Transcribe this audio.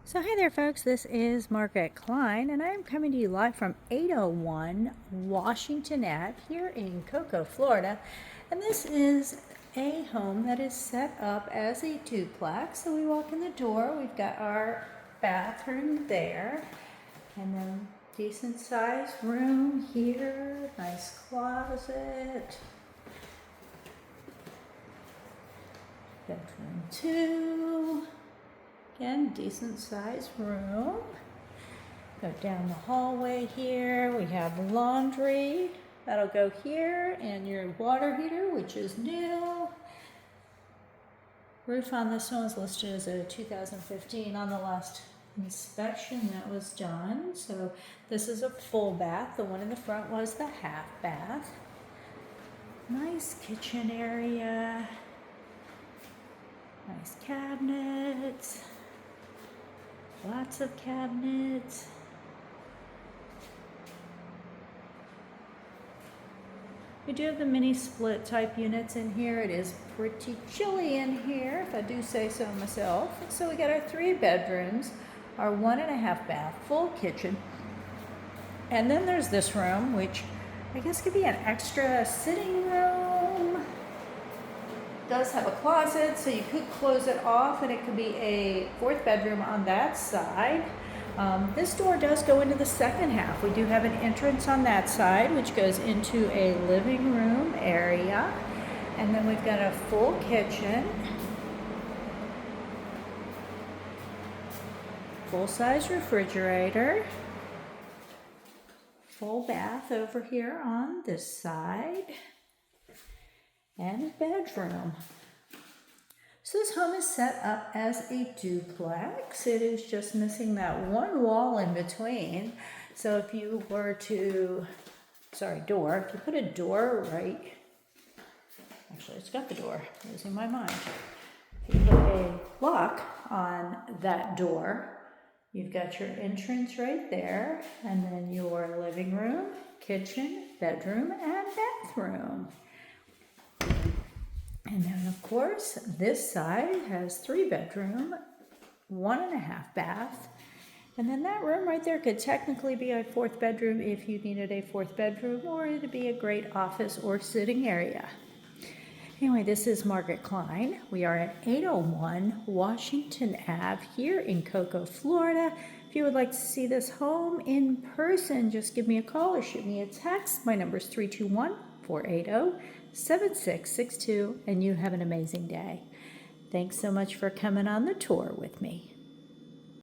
So hey there folks, this is Margaret Klein and I'm coming to you live from 801 Washington Ave here in Cocoa, Florida. And this is a home that is set up as a duplex. So we walk in the door, we've got our bathroom there and then decent sized room here, nice closet. Bedroom 2. Again, decent sized room. Go down the hallway here. We have laundry. That'll go here, and your water heater, which is new. Roof on this one is listed as a 2015 on the last inspection that was done. So this is a full bath. The one in the front was the half bath. Nice kitchen area. Nice cabinets. Lots of cabinets. We do have the mini split type units in here. It is pretty chilly in here, if I do say so myself. So we got our 3 bedrooms, our 1.5 bath, full kitchen. And then there's this room, which I guess could be an extra sitting room. Does have a closet, so you could close it off and it could be a 4th bedroom on that side. This door does go into the second half. We do have an entrance on that side, which goes into a living room area. And then we've got a full kitchen. Full-size refrigerator. Full bath over here on this side. And a bedroom. So this home is set up as a duplex. It is just missing that one wall in between. So if you were to, door, if you put a door right, actually it's got the door, losing my mind. If you put a lock on that door, you've got your entrance right there, and then your living room, kitchen, bedroom, and bathroom. And then, of course, this side has 3 bedroom, 1.5 bath. And then that room right there could technically be a 4th bedroom if you needed a 4th bedroom, or it'd be a great office or sitting area. Anyway, this is Margaret Klein. We are at 801 Washington Ave here in Cocoa, Florida. If you would like to see this home in person, just give me a call or shoot me a text. My number is 321-480-7662, and you have an amazing day. Thanks so much for coming on the tour with me.